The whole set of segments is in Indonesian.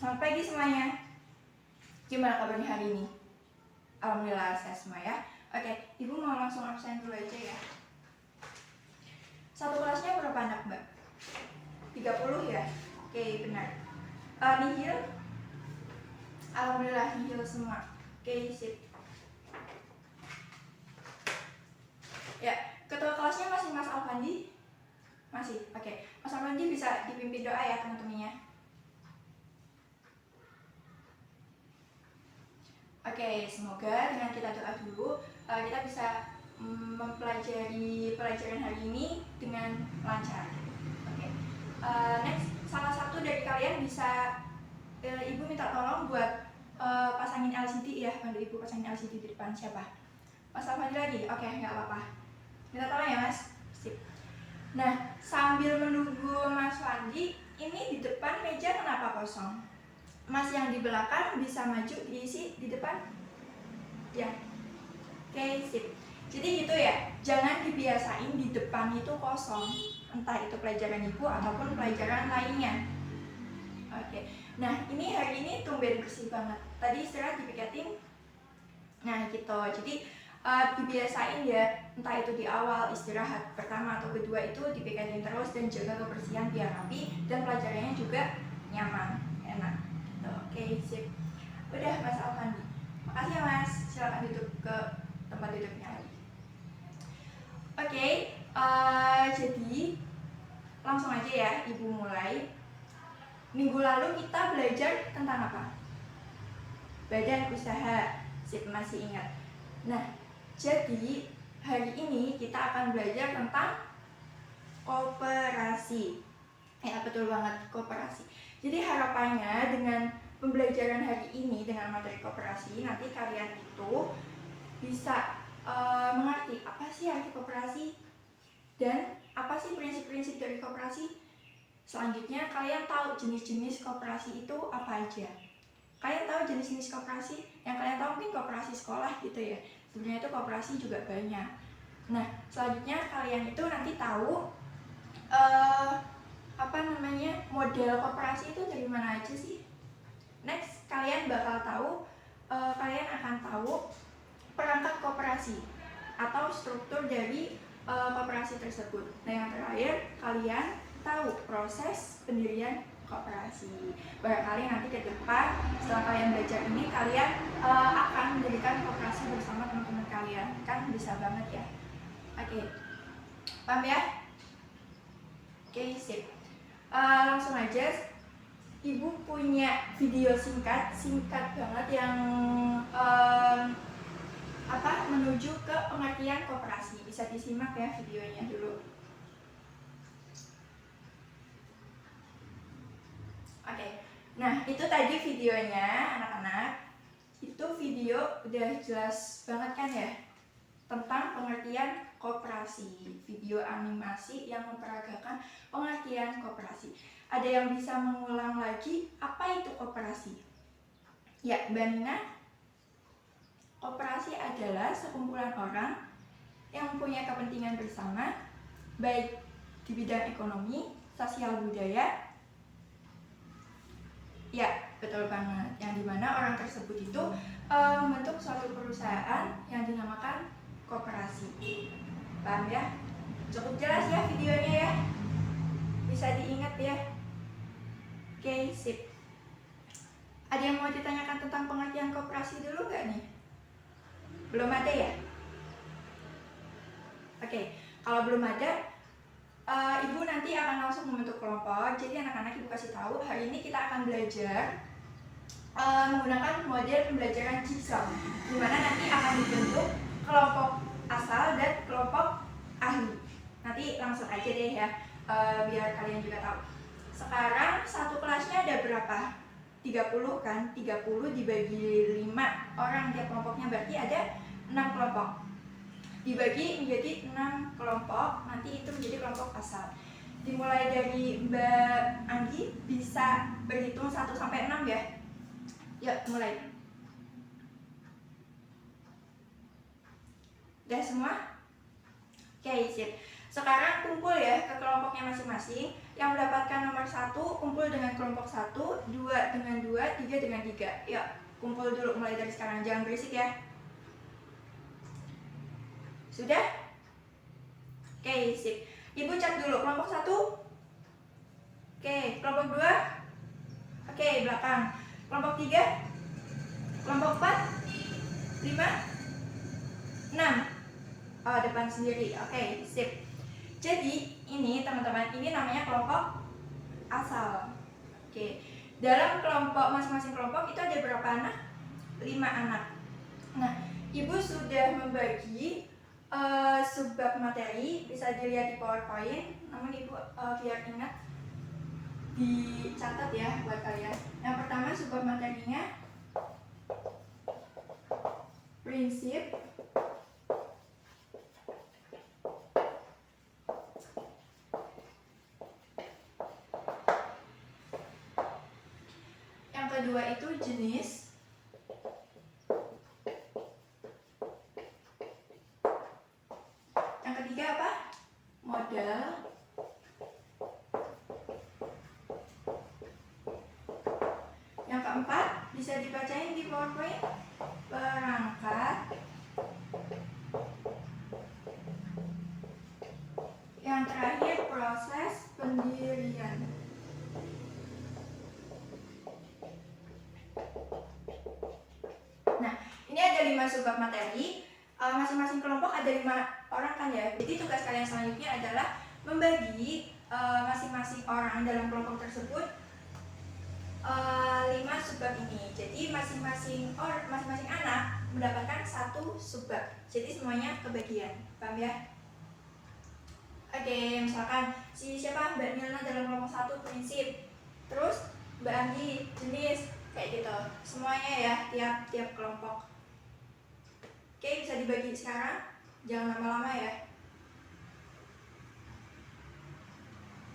Selamat pagi semuanya. Gimana kabarnya hari ini? Alhamdulillah sehat semua ya. Oke, Ibu mau langsung absen dulu aja ya. Satu kelasnya berapa anak, Mbak? 30 ya? Oke, benar. Nihil? Alhamdulillah nihil semua. Oke, sip. Ya, ketua kelasnya masih Mas Alfandi? Masih, oke. Mas Alfandi bisa dipimpin doa ya teman-temannya. Oke, semoga dengan kita doa dulu, kita bisa mempelajari pelajaran hari ini dengan lancar. Oke, next, salah satu dari kalian bisa Ibu minta tolong buat pasangin LCD ya, bantu Ibu pasangin LCD di depan. Siapa? Mas Alfandi lagi? Oke, nggak apa-apa. Minta tolong ya Mas. Sip. Nah, sambil menunggu Mas Fandi, ini di depan meja kenapa kosong? Mas yang di belakang bisa maju diisi di depan? Ya. Oke, sip. Jadi gitu ya, jangan dibiasain di depan itu kosong, entah itu pelajaran Ibu ataupun pelajaran lainnya. Oke. Nah, ini hari ini tumben bersih banget. Tadi istirahat dipiketin. Nah, gitu. Jadi dibiasain ya, entah itu di awal istirahat pertama atau kedua itu dipiketin terus dan jaga kebersihan biar rapi dan pelajarannya juga nyaman, enak. Oke, sip. Udah Mas Alfandi. Makasih ya Mas. Silakan duduk ke tempat duduknya lagi. Oke, jadi langsung aja ya Ibu mulai. Minggu lalu kita belajar tentang apa? Badan usaha. Sip, masih ingat. Nah, jadi hari ini kita akan belajar tentang koperasi. Ya, betul banget, koperasi. Jadi harapannya dengan pembelajaran hari ini dengan materi koperasi, nanti kalian itu bisa mengerti apa sih arti koperasi dan apa sih prinsip-prinsip dari koperasi. Selanjutnya kalian tahu jenis-jenis koperasi itu apa aja. Kalian tahu jenis-jenis koperasi? Yang kalian tahu mungkin koperasi sekolah gitu ya. Sebenarnya itu koperasi juga banyak. Nah, selanjutnya kalian itu nanti tahu model koperasi itu dari mana aja sih. Next, kalian bakal tahu, kalian akan tahu perangkat koperasi atau struktur dari koperasi tersebut. Nah, yang terakhir, kalian tahu proses pendirian koperasi. Barangkali nanti ke depan setelah kalian belajar ini, kalian akan mendirikan koperasi bersama teman-teman kalian. Kan bisa banget ya. Oke, paham ya? Oke, sip. Langsung aja, Ibu punya video singkat banget yang menuju ke pengertian koperasi. Bisa disimak ya videonya dulu. Oke, nah itu tadi videonya anak-anak. Itu video udah jelas banget kan ya tentang pengertian koperasi. Video animasi yang memperagakan pengertian koperasi. Ada yang bisa mengulang lagi apa itu koperasi? Ya, Mbak Nina. Koperasi adalah sekumpulan orang yang mempunyai kepentingan bersama, baik di bidang ekonomi, sosial, budaya. Ya, betul banget. Yang dimana orang tersebut itu membentuk suatu perusahaan yang dinamakan koperasi. Paham ya? Cukup jelas ya videonya ya? Bisa diingat ya? Oke, sip. Ada yang mau ditanyakan tentang pengertian koperasi dulu nggak nih? Belum ada ya? Oke, kalau belum ada, Ibu nanti akan langsung membentuk kelompok. Jadi anak-anak Ibu kasih tahu, hari ini kita akan belajar menggunakan model pembelajaran jigsaw, di mana nanti akan dibentuk kelompok asal dan kelompok ahli. Nanti langsung aja deh ya, biar kalian juga tahu. Sekarang satu kelasnya ada berapa? 30 kan? 30 dibagi 5 orang tiap kelompoknya, berarti ada 6 kelompok. Dibagi menjadi 6 kelompok, nanti itu menjadi kelompok asal. Dimulai dari Mbak Anggi, bisa berhitung 1 sampai 6 ya. Yuk, mulai. Udah semua? Oke, sip. Sekarang kumpul ya ke kelompoknya masing-masing. Yang mendapatkan nomor 1 kumpul dengan kelompok 1 2 dengan 2, 3 dengan 3. Yuk, kumpul dulu mulai dari sekarang, jangan berisik ya. Sudah? Oke, sip. Ibu cat dulu kelompok 1. Oke, kelompok 2. Oke, belakang. Kelompok 3. Kelompok 4. 5. 6. Oh, depan sendiri. Oke, sip. Jadi, ini teman-teman, ini namanya kelompok asal. Oke. Dalam kelompok, masing-masing kelompok itu ada berapa anak? 5 anak. Nah, Ibu sudah membagi subbab materi, bisa dilihat di PowerPoint. Namun Ibu biar ingat dicatat ya buat kalian. Yang pertama subbab materinya prinsip, yang kedua itu jenis, yang ketiga apa? Modal, yang keempat bisa dibacain di PowerPoint, perangkat, yang terakhir proses pendirian. Nah, ini ada 5 subbab materi. Masing-masing kelompok ada 5 orang kan ya. Jadi tugas kalian selanjutnya adalah membagi masing-masing orang dalam kelompok tersebut 5 subbab ini. Jadi masing-masing anak mendapatkan 1 subbab. Jadi semuanya kebagian. Paham ya? Oke, misalkan siapa Mbak Milna dalam kelompok 1 prinsip. Terus Mbak Andi jenis, kayak gitu. Semuanya ya, tiap kelompok. Oke, bisa dibagi sekarang. Jangan lama-lama ya.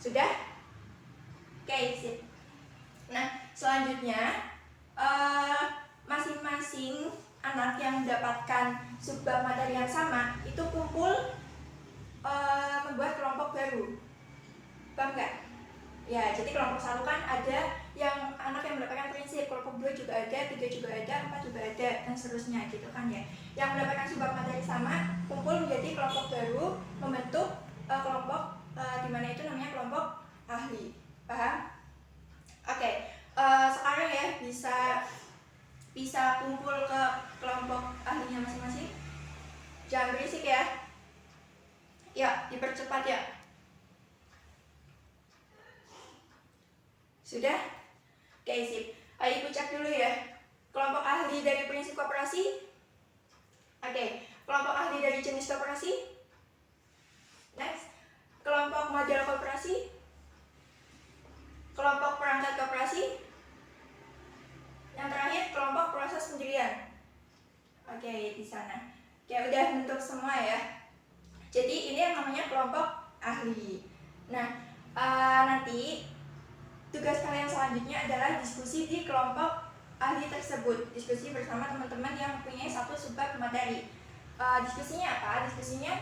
Sudah? Oke, sip. Nah, selanjutnya masing-masing anak yang mendapatkan subbab materi yang sama itu kumpul membuat kelompok baru. Paham nggak? Ya, jadi kelompok 1 kan ada yang anak yang mendapatkan prinsip, kelompok 2 juga ada, 3 juga ada, 4 juga ada, dan seterusnya gitu kan ya. Yang mendapatkan subbab materi sama kumpul menjadi kelompok baru, membentuk kelompok di mana itu namanya kelompok ahli. Paham? Oke, sekarang ya bisa kumpul ke kelompok ahlinya masing-masing. Jangan berisik ya. Ya, dipercepat ya. Sudah? Oke, sip. Ayo Ibu cek dulu ya. Kelompok ahli dari prinsip koperasi. Oke, kelompok ahli dari jenis koperasi. Next. Kelompok model koperasi. Kelompok perangkat koperasi. Yang terakhir kelompok proses pendirian. Oke, di sana. Oke, udah bentuk semua ya. Jadi ini yang namanya kelompok ahli. Nah, nanti tugas kalian selanjutnya adalah diskusi di kelompok ahli tersebut. Diskusi bersama teman-teman yang punya 1 subbab materi. Diskusinya apa? Diskusinya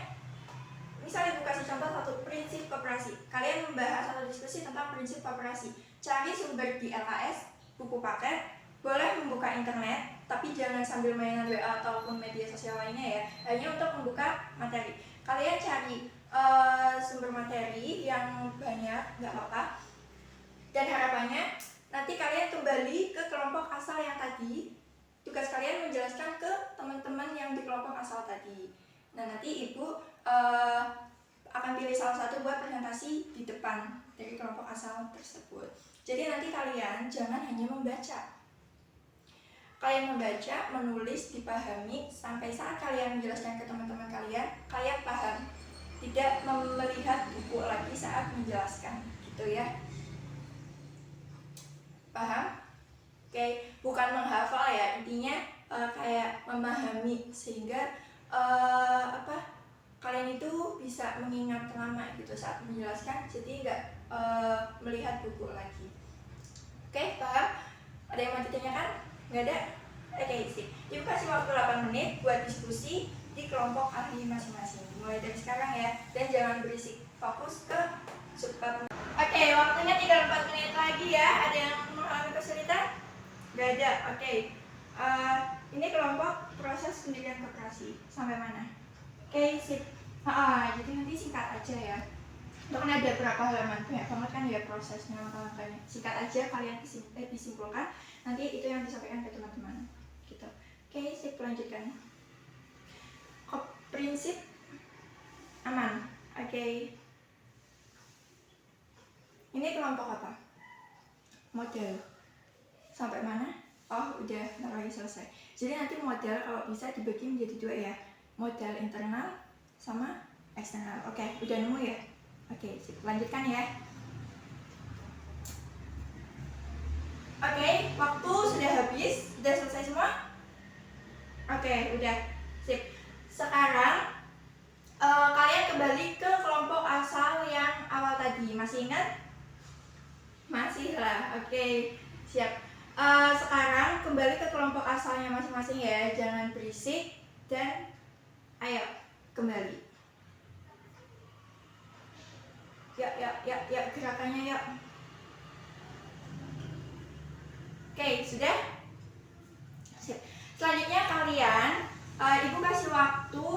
misalnya Ibu kasih contoh 1 prinsip koperasi. Kalian membahas atau diskusi tentang prinsip koperasi. Cari sumber di LKS, buku paket, boleh membuka internet, tapi jangan sambil mainan WA ataupun media sosial lainnya ya. Hanya untuk membuka materi. Kalian cari sumber materi yang banyak, nggak apa-apa. Dan harapannya nanti kalian kembali ke kelompok asal yang tadi. Tugas kalian menjelaskan ke teman-teman yang di kelompok asal tadi. Nah, nanti Ibu akan pilih salah satu buat presentasi di depan dari kelompok asal tersebut. Jadi nanti kalian jangan hanya membaca. Kalian membaca, menulis, dipahami, sampai saat kalian menjelaskan ke teman-teman kalian paham. Tidak melihat buku lagi saat menjelaskan, gitu ya. Paham? Oke, bukan menghafal ya, intinya kayak memahami sehingga kalian itu bisa mengingat lama gitu saat menjelaskan, jadi nggak melihat buku lagi. Oke, paham? Ada yang mau ditanyakan? Nggak ada? Oke, sip. Ibu kasih waktu 8 menit buat diskusi di kelompok ahli masing-masing. Mulai dari sekarang ya, dan jangan berisik. Fokus ke subbab. Oke, waktunya tinggal 4 menit lagi ya. Ada yang mengalami kesulitan? ada. Oke. Ini kelompok proses pendirian koperasi. Sampai mana? Oke, sip. Jadi nanti singkat aja ya. Itu kan ada berapa halaman, banyak banget kan ya prosesnya, langkah-langkahnya. Singkat aja, kalian disimpulkan. Nanti itu yang disampaikan ke teman-teman. Gitu. Oke, sip, lanjutkan. Prinsip aman. Oke. Ini kelompok apa? Model. Sampai mana? Oh, udah, ntar lagi selesai. Jadi nanti model kalau bisa dibagi menjadi dua ya. Model internal sama eksternal. Oke, udah nemu ya? Oke, sip. Lanjutkan ya. Oke, waktu sudah habis. Sudah selesai semua? Oke, udah. Sip. Sekarang kalian kembali ke kelompok asal yang awal tadi. Masih ingat? Masih lah. Oke, siap. Sekarang kembali ke kelompok asalnya masing-masing ya. Jangan berisik dan ayo kembali. Ya, gerakannya yuk. Oke, sudah? Siap. Selanjutnya kalian, ibu kasih waktu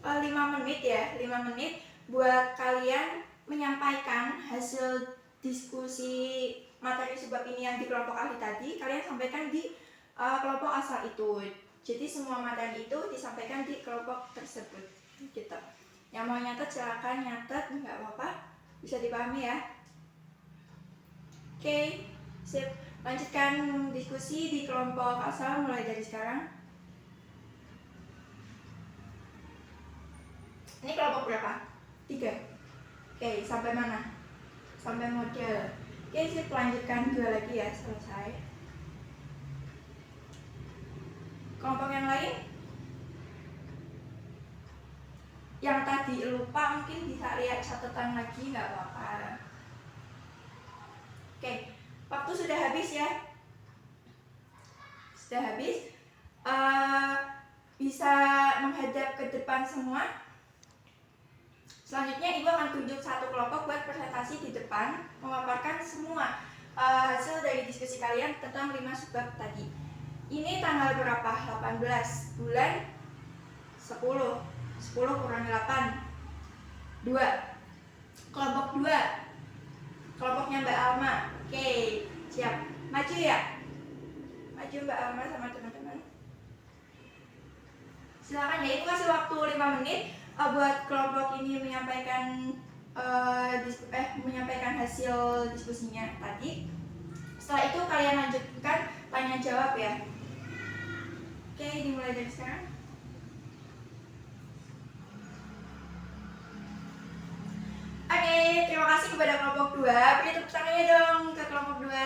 5 menit ya, 5 menit buat kalian menyampaikan hasil diskusi materi sebab ini yang di kelompok ahli tadi, kalian sampaikan di kelompok asal itu. Jadi semua materi itu disampaikan di kelompok tersebut gitu. Yang mau nyatet silakan nyatet, nggak apa-apa, bisa dipahami ya. Oke, sip. Lanjutkan diskusi di kelompok asal mulai dari sekarang. Ini kelompok berapa? 3. Oke, sampai mana? Sampai model. Oke, sip, lanjutkan 2 lagi ya, selesai. Kelompok yang lain? Yang tadi lupa mungkin bisa lihat catatan lagi, nggak apa-apa. Oke, waktu sudah habis ya. Sudah habis. Bisa menghadap ke depan semua. Selanjutnya ibu akan tunjuk satu kelompok buat presentasi di depan, memaparkan semua hasil dari diskusi kalian tentang 5 subbab tadi. Ini tanggal berapa? 18 bulan 10. 10 kurang 8. 2. Kelompok 2. Kelompoknya Mbak Alma. Oke, siap. Maju ya. Maju Mbak Alma sama teman-teman. Silakan ya, ibu kasih waktu 5 menit buat kelompok ini menyampaikan menyampaikan hasil diskusinya tadi. Setelah itu kalian lanjutkan tanya jawab ya. Oke, dimulai dari sekarang. Oke, terima kasih kepada kelompok 2. Beri tepuk tangannya dong ke kelompok 2.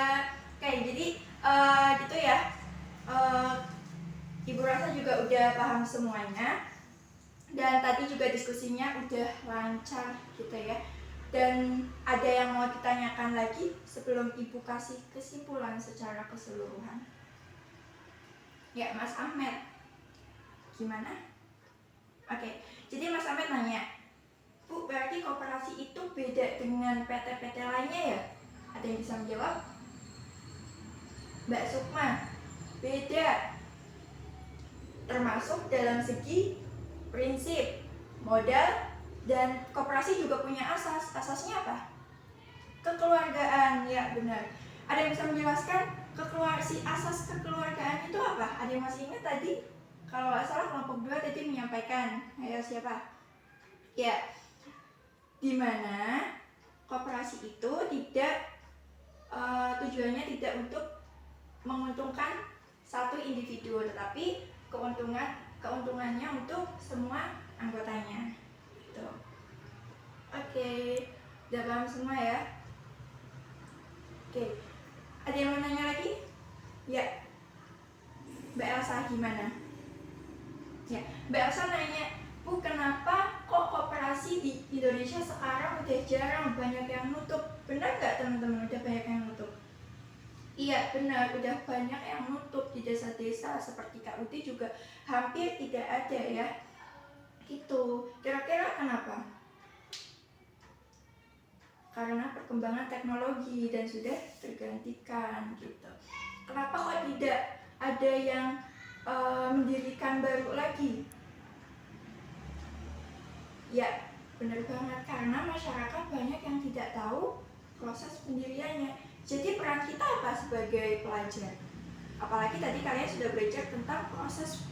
Oke, jadi gitu ya. Ibu rasa juga udah paham semuanya. Dan tadi juga diskusinya udah lancar gitu ya. Dan ada yang mau ditanyakan lagi sebelum ibu kasih kesimpulan secara keseluruhan? Ya, Mas Ahmed. Gimana? Oke, jadi Mas Ahmed nanya, Bu, berarti koperasi itu beda dengan PT-PT lainnya ya? Ada yang bisa menjawab? Mbak Sukma, beda. Termasuk dalam segi prinsip, modal, dan koperasi juga punya asas. Asasnya apa? Kekeluargaan, ya benar. Ada yang bisa menjelaskan si asas kekeluargaan itu apa? Ada yang masih ingat tadi? Kalau nggak salah kelompok 2 tadi menyampaikan. Ayo siapa? Ya, dimana koperasi itu tidak tujuannya tidak untuk menguntungkan satu individu, tetapi keuntungannya untuk semua anggotanya. Gitu. Oke, udah paham semua ya? Oke, ada yang mau nanya lagi? Ya, Mbak Elsa gimana? Ya, Mbak Elsa nanya, Bu, kenapa kok koperasi di Indonesia sekarang udah jarang, banyak yang nutup? Benar nggak teman-teman, udah banyak yang nutup? Iya benar, udah banyak yang nutup di desa-desa seperti Kak Uti juga hampir tidak ada ya. Gitu. Kira-kira kenapa? Karena perkembangan teknologi dan sudah tergantikan gitu. Kenapa kok tidak ada yang mendirikan baru lagi? Ya, benar banget, karena masyarakat banyak yang tidak tahu proses pendiriannya. Jadi peran kita apa sebagai pelajar? Apalagi tadi kalian sudah belajar tentang proses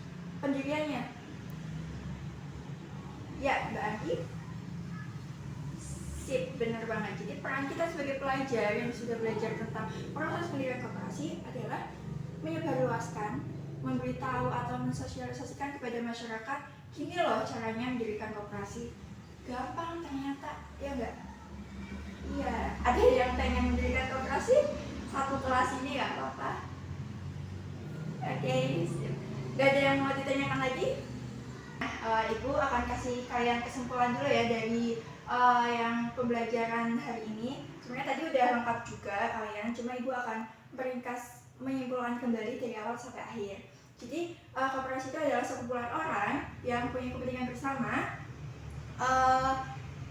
pendiriannya. Ya, Mbak Andi? Sip, benar banget. Jadi peran kita sebagai pelajar yang sudah belajar tentang proses pendirian koperasi adalah menyebarluaskan, memberitahu atau mensosialisasikan kepada masyarakat, gini loh caranya mendirikan koperasi. Gampang ternyata, ya enggak? Iya, ada yang pengen mendirikan koperasi? Satu kelas ini nggak apa-apa. Oke, nggak ada yang mau ditanyakan lagi? Ibu akan kasih kalian kesimpulan dulu ya dari yang pembelajaran hari ini. Sebenarnya tadi udah lengkap juga kalian, cuma ibu akan meringkas, menyimpulkan kembali dari awal sampai akhir. Jadi koperasi itu adalah sekumpulan orang yang punya kepentingan bersama,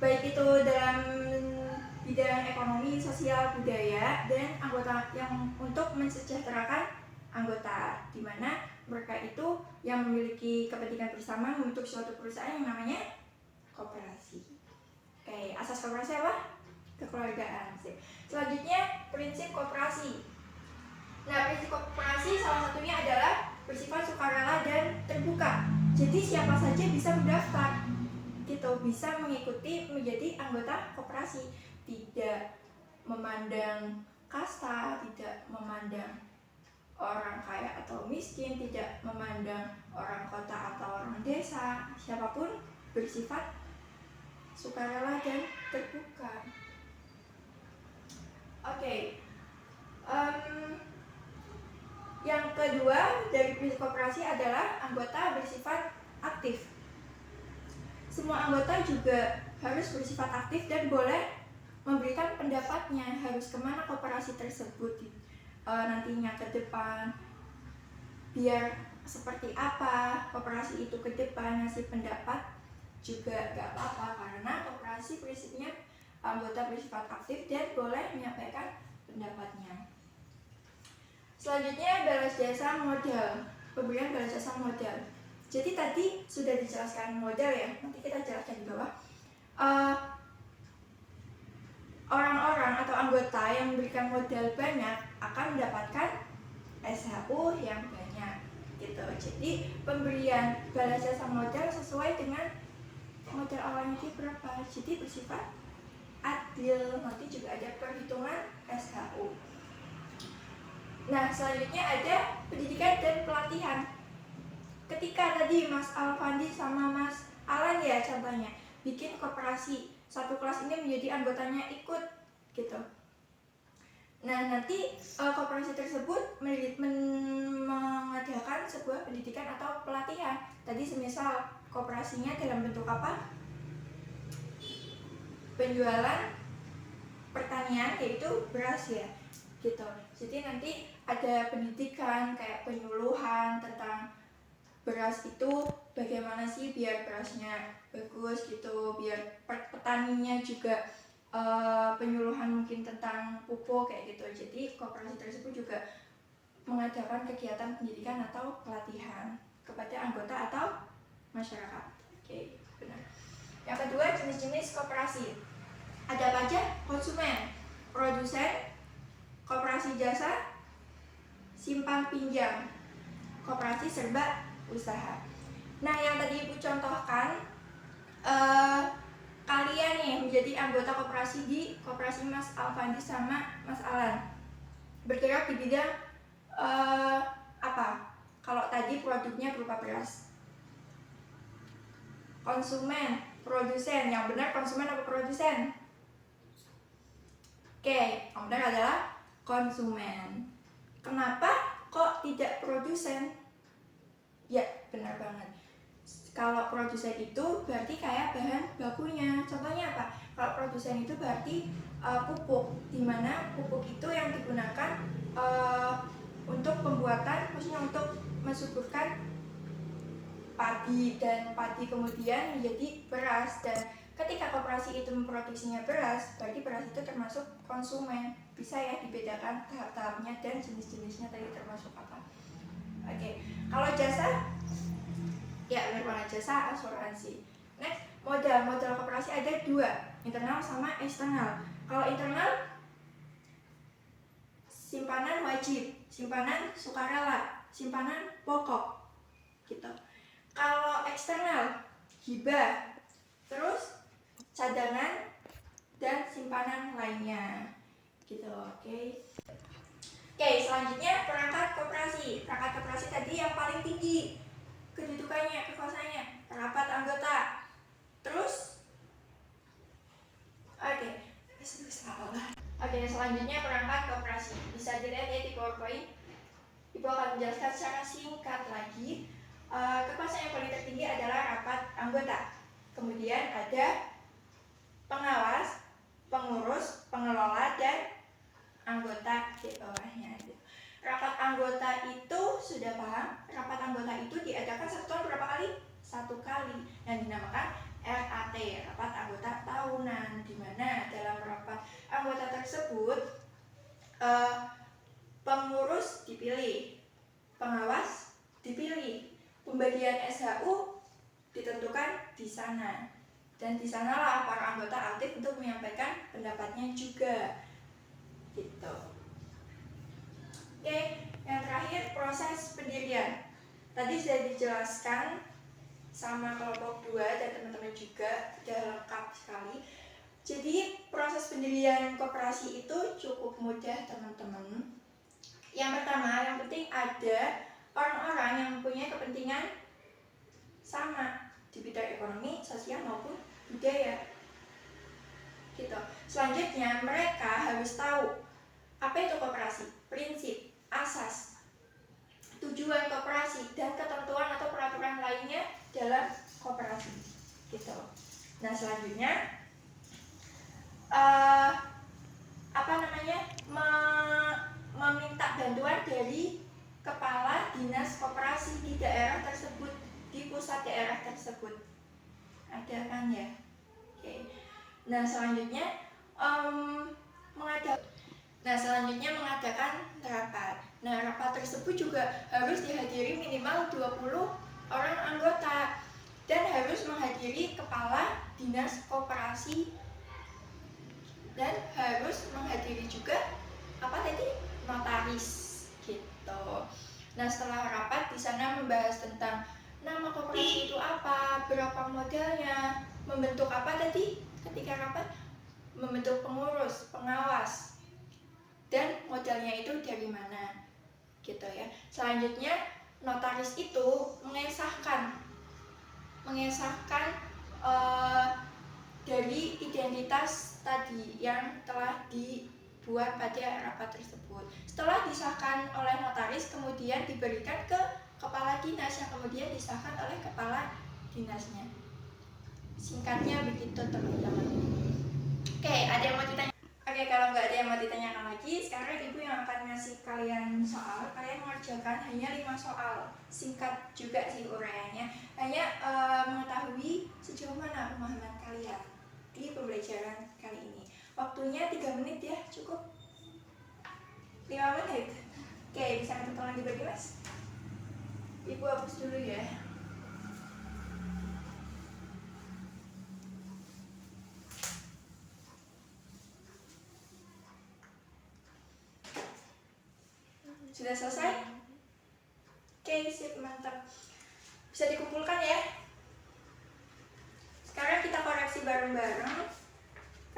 baik itu dalam bidang ekonomi, sosial, budaya, dan anggota yang untuk mensejahterakan anggota, di mana mereka itu yang memiliki kepentingan bersama membentuk suatu perusahaan yang namanya koperasi. Oke, asas koperasi apa? Kekeluargaan. Selanjutnya, prinsip koperasi. Nah, prinsip koperasi salah satunya adalah bersifat sukarela dan terbuka. Jadi siapa saja bisa mendaftar, gitu, bisa mengikuti menjadi anggota koperasi. Tidak memandang kasta, tidak memandang orang kaya atau miskin, tidak memandang orang kota atau orang desa, siapapun bersifat sukarela dan terbuka. Oke. Yang kedua dari prinsip koperasi adalah anggota bersifat aktif. Semua anggota juga harus bersifat aktif dan boleh memberikan pendapatnya, harus kemana koperasi tersebut nantinya ke depan, biar seperti apa koperasi itu ke depan, ngasih pendapat juga gak apa-apa, karena koperasi prinsipnya anggota bersifat aktif dan boleh menyampaikan pendapatnya. Selanjutnya, balas jasa modal, pemberian balas jasa modal. Jadi tadi sudah dijelaskan modal ya, nanti kita jelaskan di bawah. Orang-orang atau anggota yang memberikan modal banyak akan mendapatkan SHU yang banyak, gitu. Jadi pemberian balas jasa modal sesuai dengan modal awalnya itu berapa. Jadi bersifat adil. Nanti juga ada perhitungan SHU. Nah, selanjutnya ada pendidikan dan pelatihan. Ketika tadi Mas Alfandi sama Mas Alan ya contohnya bikin koperasi, satu kelas ini menjadi anggotanya ikut, gitu. Nah, nanti koperasi tersebut mengadakan sebuah pendidikan atau pelatihan. Tadi semisal koperasinya dalam bentuk apa? Penjualan pertanian, yaitu beras ya, gitu. Jadi nanti ada pendidikan kayak penyuluhan tentang beras itu bagaimana sih biar berasnya bagus, gitu, biar petaninya juga penyuluhan mungkin tentang pupuk kayak gitu. Jadi koperasi tersebut juga mengadakan kegiatan pendidikan atau pelatihan kepada anggota atau masyarakat. Oke, benar. Yang kedua, jenis-jenis koperasi. Ada apa aja? Konsumen, produsen, koperasi jasa, simpan pinjam, koperasi serba usaha. Nah, yang tadi Ibu contohkan, kalian nih menjadi anggota koperasi di koperasi Mas Alfandi sama Mas Alan, bergerak di bidang apa? Kalau tadi produknya berupa beras. Konsumen, produsen, yang benar konsumen apa produsen? Oke, yang benar adalah konsumen. Kenapa kok tidak produsen? Ya, benar banget. Kalau produsen itu berarti kayak bahan bakunya. Contohnya apa? Kalau produsen itu berarti pupuk, dimana pupuk itu yang digunakan untuk pembuatan, maksudnya untuk mensuburkan padi, dan padi kemudian menjadi beras, dan Ketika koperasi itu memproduksinya beras, berarti beras itu termasuk konsumen. Bisa ya dibedakan tahap-tahapnya dan jenis-jenisnya tadi termasuk apa. Oke, kalau jasa, ya benar jasa asuransi. Next, modal koperasi ada dua, internal sama eksternal. Kalau internal, simpanan wajib, simpanan sukarela, simpanan pokok, gitu. Kalau eksternal, hibah, terus cadangan dan simpanan lainnya, gitu. Oke. Oke, selanjutnya perangkat koperasi. Perangkat koperasi tadi yang paling tinggi kedudukannya, kekuasaannya, rapat anggota. Terus, oke, selanjutnya perangkat koperasi. Bisa dilihat ya di PowerPoint. Ibu akan menjelaskan secara singkat lagi. Kekuasaan yang paling tertinggi adalah rapat anggota. Kemudian ada pengawas, pengurus, pengelola, dan anggota di bawahnya. Rapat anggota itu sudah paham? Rapat anggota itu diadakan satu tahun berapa kali? 1 kali, yang dinamakan RAT, rapat anggota tahunan, di mana dalam rapat anggota tersebut pengurus dipilih, pengawas dipilih, pembagian SHU ditentukan di sana, dan di sanalah para anggota aktif untuk menyampaikan pendapatnya juga, gitu. Oke, yang terakhir proses pendirian. Tadi sudah dijelaskan sama kelompok 2 dan teman-teman juga, sudah lengkap sekali. Jadi proses pendirian koperasi itu cukup mudah teman-teman. Yang pertama, yang penting ada orang-orang yang mempunyai kepentingan sama di bidang ekonomi, sosial maupun budaya, gitu. Selanjutnya mereka harus tahu apa itu koperasi, prinsip, asas, tujuan koperasi, dan ketentuan atau peraturan lainnya dalam koperasi, gitu. Nah, selanjutnya meminta bantuan dari kepala dinas koperasi di daerah tersebut, di pusat daerah tersebut. Ada kan ya? Oke. Nah, selanjutnya mengadakan rapat. Nah, rapat tersebut juga harus dihadiri minimal 20 orang anggota dan harus menghadiri kepala dinas koperasi dan harus menghadiri juga notaris, gitu. Nah, setelah rapat di sana membahas tentang nama koperasi itu apa, berapa modalnya, membentuk apa tadi ketika rapat, membentuk pengurus, pengawas, dan modalnya itu dari mana, gitu ya. Selanjutnya notaris itu mengesahkan dari identitas tadi yang telah dibuat pada rapat tersebut. Setelah disahkan oleh notaris, kemudian diberikan ke kepala dinas yang kemudian disahkan oleh kepala dinasnya. Singkatnya begitu teman-teman. Oke, ada yang mau ditanya? Oke, kalau nggak ada yang mau ditanyakan lagi, sekarang ibu yang akan ngasih kalian soal. Kalian mengerjakan hanya 5 soal. Singkat juga sih uraiannya. Hanya mengetahui sejauh mana pemahaman kalian di pembelajaran kali ini. Waktunya 3 menit ya, cukup 5 menit. Oke, bisa minta tolong dibagi mas? Ibu hapus dulu ya. Sudah selesai? Oke, sip, mantap. Bisa dikumpulkan ya. Sekarang kita koreksi bareng-bareng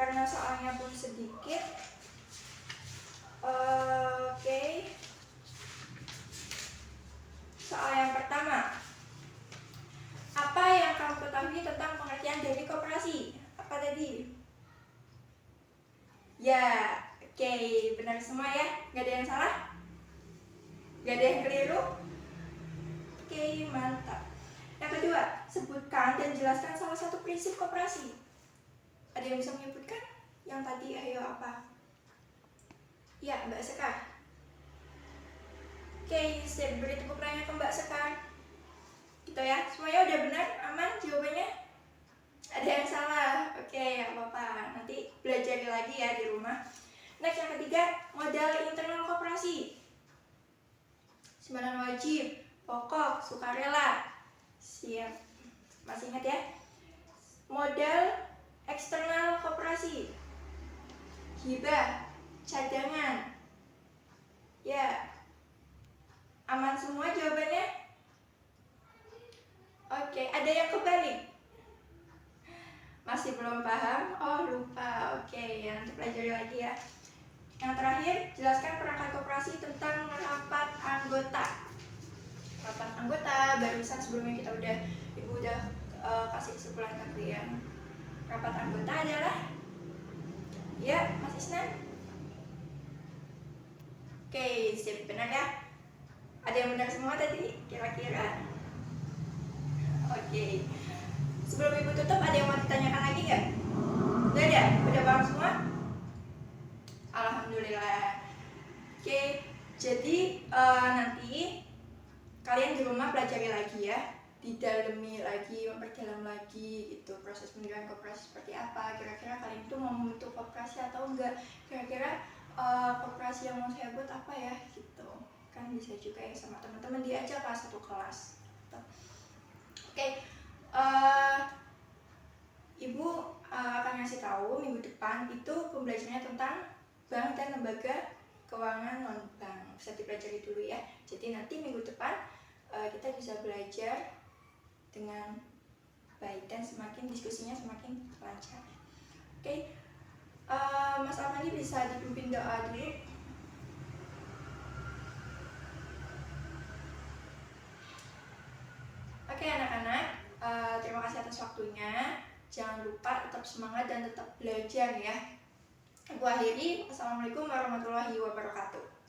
karena soalnya pun sedikit. Oke. Soal yang pertama. Apa yang kamu ketahui tentang pengertian dari koperasi? Apa tadi? Ya, oke, benar semua ya. Gak ada yang salah? Gak ada yang keliru? Oke, mantap. Yang kedua, sebutkan dan jelaskan salah satu prinsip koperasi. Ada yang bisa menyebutkan? Yang tadi ayo apa? Ya, Mbak Sekar. Oke, sip, beri tepuk tangan ke Mbak Sekar. Gitu ya, semuanya udah benar, aman jawabannya? Ada yang salah, oke, nggak apa-apa. Nanti belajar lagi ya di rumah. Next, yang ketiga, modal internal koperasi. Simpanan wajib, pokok, sukarela. Siap, masih ingat ya? Modal eksternal koperasi, hibah, cadangan. Ya, aman semua jawabannya? Oke, ada yang kebalik? Masih belum paham? Oh, lupa. Oke, ya nanti pelajari lagi ya. Yang terakhir, jelaskan perangkat koperasi tentang rapat anggota. Rapat anggota, barusan sebelumnya Ibu udah kasih kesimpulan ke kalian. Rapat anggota adalah, ya, Mas Isnan? Oke, sip, benar ya? Ada yang benar semua tadi? Kira-kira? Oke. Sebelum Ibu tutup, ada yang mau ditanyakan lagi nggak? Udah ada? Udah paham semua? Alhamdulillah. Oke, jadi nanti kalian di rumah pelajari lagi ya, didalami lagi, memperdalam lagi gitu proses pendirian koperasi seperti apa. Kira-kira kalian itu mau membentuk koperasi atau enggak? Kira-kira koperasi yang mau saya buat apa ya gitu. Kan bisa juga ya sama teman-teman diajak lah satu kelas. Gitu. Oke, Ibu akan ngasih tahu minggu depan itu pembelajarannya tentang bank dan lembaga keuangan non bank. Bisa dipelajari dulu ya. Jadi nanti minggu depan kita bisa belajar dengan baik dan semakin diskusinya semakin lancar. Oke, Mas Almani bisa dipimpin doa dulu. Oke anak-anak, terima kasih atas waktunya. Jangan lupa tetap semangat dan tetap belajar ya. Aku akhiri. Assalamualaikum warahmatullahi wabarakatuh.